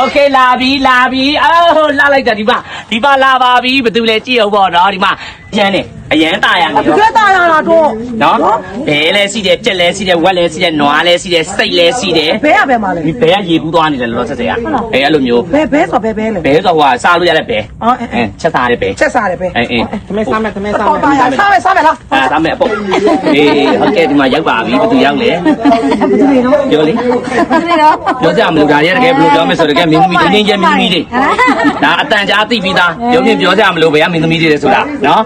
Okay လာပြီအော်လာလိုက်တာဒီမှာလာပါပြီဘယ်သူလဲကြည့်အောင်ပေါ့နော်ဒီမှာရမ်းနေအရန်တာရနေတော့တာရတာတော့နော်ဘဲလဲစီတယ်ပြက်လဲစီတယ်ဝက်လဲစီတယ်နွားလဲစီတယ်စိတ်လဲစီတယ်ဘဲရဘဲမှာလဲဒီဘဲကရေကူးသွားနေတယ်လောဆက်စဲကအဲ့လိုမျိုးဘဲဆိုဘဲလေဘဲဆိုဟိုစားလို့ရတဲ့ဘဲချက်စားတယ်ဘဲသမင်းစားမယ်စားမယ်လားစားမယ်အပေါ့အေးဟုတ်ကဲ့ဒီမှာရောက်ပါပြီဘယ်သူရောက်လဲပြောလေပြောကြမလို့ဒါရတကယ်ဘယ်လိုပြောမလဲဆိုတော့ကမင်းသမီးတင်းချင်းမင်းသမီးတွေဒါအတန်ကြားသိပြီးသားပြောကြမလို့ဘယ်ကမင်းသမီးတွေလဲဆိုတာနော်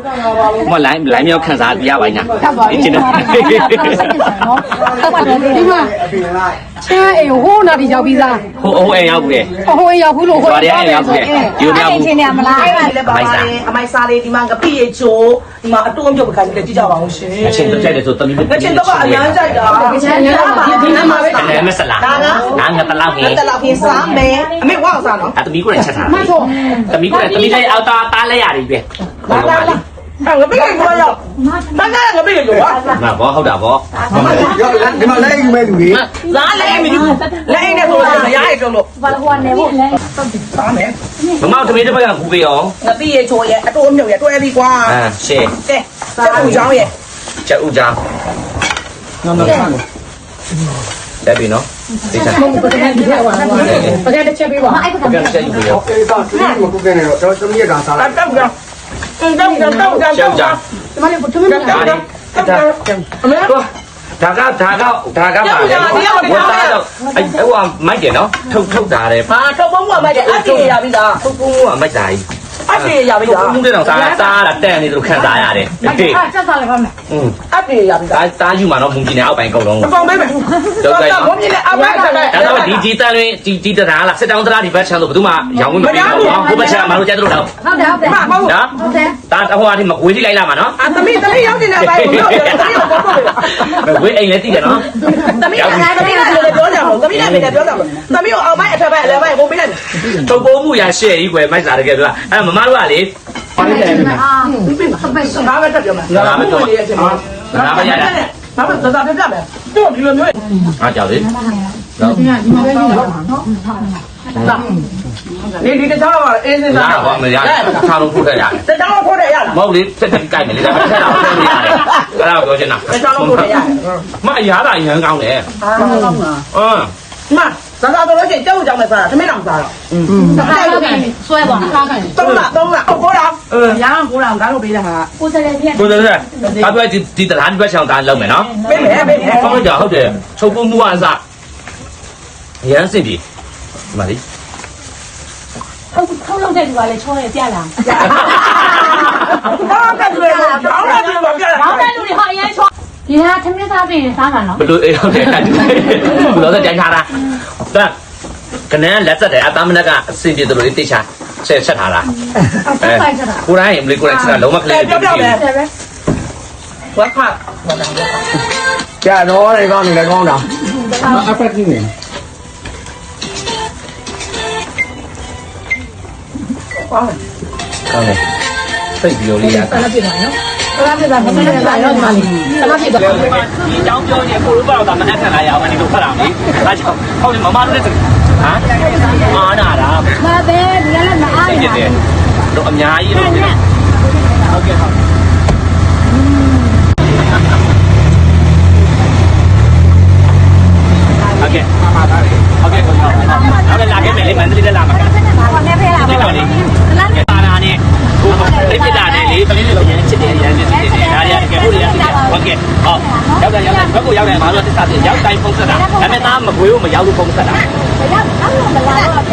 မလိုင်းမြောက်ခန်းစားပြရပါညာဒီချင်းဒီမှာချဲအိမ်ဟိုးနာဒီရောက်ပြီးသားဟိုအိမ်ရောက်ဘူးလေဟိုအိမ်ရောက်ဘူးလို့ဟိုအိမ်ရောက်ဘူးလေဒီလိုမျိုးချင်းနေမလားအဲ့ဒါလည်းပါပါတယ်အမိုက်စားလေးဒီမှာငပိရေချိုးဒီမှာအတူအမြုပ်ပကလည်းကြည့်ကြပါဦးရှင်အချင်းတော့ကြိုက်တယ်ဆိုတမီးအချင်းတော့အများကြိုက်တာဒီနားမှာပဲလည်းမစလားငါငါတလောက်ကြီးစားမယ်အမေဝါစားနော်တမီးကိုလည်းချက်ထားတမီးလည်းအောက်တာလဲရတယ်ပဲအဲ့ငါပြေးလို့ရောက်မနာငါပြေးလို့ငါဘောဟုတ်တာဘောရောက်ဒီမှာလဲယူမဲ့လူကြီးလားလဲမယူလဲနေဆိုတော့ရရတော့လို့ဘာလို့ဟိုကနေဖို့လဲစားမယ်မမတမီးတစ်ပတ်ကကူပေးအောင်ငါပြေးရချိုးရအတူအမြုပ်ရတွဲပြီးကွာရှင်းတဲ့ချက်ဦးချောင်းရချက်ဦးချောင်းနော်နော်စားမယ်တက်ပြီနော်ဒီချက်ပကဲတစ်ချက်ပေးပါအဲ့ဒါကချက်ယူပြီးရောအေးဒါသူ့ကိုကုကနေတော့တမီးကစားလိုက်တောက်ကြချက်ဦးချောင်းဒီမှာလေဘုသူမတောက်ကြအမေဒါကပါလေဝတ်သားတော့အဲ့ဟိုမိုက်တယ်နော်ထုတ်တာတယ်ဟာထုတ်ပုံးကမိုက်တယ်အပြေရပြီလားထုတ်ပုံးကမိုက်တာကြီးအပြေရပြီလားထုတ်ပုံးတဲ့တော့စားတာတက်နေလို့ခံစားရတယ်ဟေးချက်စားလည်းပါမယ်အပြေရပြီလားစားယူမှာတော့မုန်ကြီးနဲ့အောက်ပိုင်းကုန်လုံးအပေါင်းမဲမယ်တော့ဘုံကြီးနဲ့အောက်ပိုင်းဆက်အဲ့တော့ဒီတန်တွင်ဒီတရားလားစစ်တောင်းတရားဒီဘက်ချမ်းလို့ဘယ်သူမှရောင်းဝင်မပေးဘူးဟိုဘက်ချမ်းမလို့ကျဲတို့တော့ဟုတ်တယ်နော်ဒါဟိုဟာဒီမကွေးထိလိုက်လာမှာနော်သမီးရောက်နေတာပဲဘုလို့သမီးကိုပေါ်ပေါ်လေဝေးအိမ်လည်းတည်တယ်နော်သမီးကလည်းပြောကြမှာသမီးလည်းပြောကြမှာသမီးကိုအောက်ပိုင်းအထက်ပိုင်းအလယ်ပိုင်းပုံပေးလိုက်ထုတ်ပုံးမှုရရှယ်ကြီးကွယ်မိုက်စားတကယ်ပြောအဲ့မမတို့ကလေဘာလဲစပယ်ဘာပဲတက်ပြောမှာငါမတော့ငါမရတာဘာမှသာပြပြမယ်တို့ဒီလိုမျိုးအားကြောက်လေနော်ဒီမှာပဲနေဒီတခြားတော့အေးစင်းစားတော့မရထားလို့ထုတ်ခဲ့ရတယ်တခြားတော့ထုတ်ရရလားမဟုတ်လေတက်တက်ကြိုက်မယ်လေဒါပေမဲ့ဆက်တော့ထုတ်ရတယ်အဲ့ဒါကိုပြောချင်တာတခြားတော့ထုတ်ရရတယ်မအရာတာရမ်းကောင်းတယ်ကောင်းလားမသာသာတော့ကျကြောက်ကြောက်မဲ့စားတာသမီးတော်စားတော့ဆွဲပါလား3လ9လားရအောင်9လားဒါလို့ပေးတာဟာကိုယ်စလဲပြည့်အဲ့တော့ဒီတလားဒီဘက်ချောင်းသားလုံးမယ်နော်ပေးမယ်ဟုတ်တယ်ချုပ်ပုံးမှုအစရမ်းစစ်ပြီဒီမှာလေထုတ်လုပ်တဲ့လူကလည်းချောရပြလာဘာကလဲဘာကပြလာဘာကလူတွေဟောအရင်ချောဒီဟာသမင်းစားပြီးစားမှာနော်ဘယ်လိုအေးဟုတ်တယ်ဘယ်လိုတိုင်ထားတာဒါကနေလက်သက်တယ်အသားမနက်ကအစင်ပြေတယ်လို့တိတ်ချဆက်ထားတာကိုရိုင်းမလေးကိုရိုင်းချတာလုံးဝကလေးပြောမယ်ဝါခါကြာတော့လေကောင်းနေလေကောင်းတာအဖက်ကြီးနေကောင်းတယ်စိတ်ပြောလေးရတာပြည့်ပါနော်ဘာဖြစ်တာမဖြစ်တာတော့ဒီမှာဘာဖြစ်တော့ဒီအကြောင်းပြောရင်ကိုလိုပေါ့တော့မနှက်ခံလာရအောင်ဒီလိုဖတ်တာလေဒါကြောင့်ဟုတ်တယ်မမတို့လည်းဟမ်အားနာတာမပဲဒီလည်းမအားရဘူးတော့အများကြီးလို့ဟုတ်ကဲ့ဟုတ်โอเคโอเคเอาเลยลาခဲ့မယ်လေမန္တလေးလည်းလာမှာဘာနဲ့ဖဲလာပါလဲပါလာနဲ့ဟိုပြစ်တာနဲ့လေကလေးတွေလည်းရမ်းချစ်တယ်ရမ်းချစ်တယ်ဒါရတကယ်လို့ရဟုတ်ကဲ့ဟောရောက်တယ်ဘက်ကိုရောက်တယ်ဘာလို့သစ္စာပြရောက်တိုင်းဖုံးဆက်တာဒါပေမဲ့သားမကွေးဘူးမရောက်လို့ဖုံးဆက်တာရောက်အောင်မလာတော့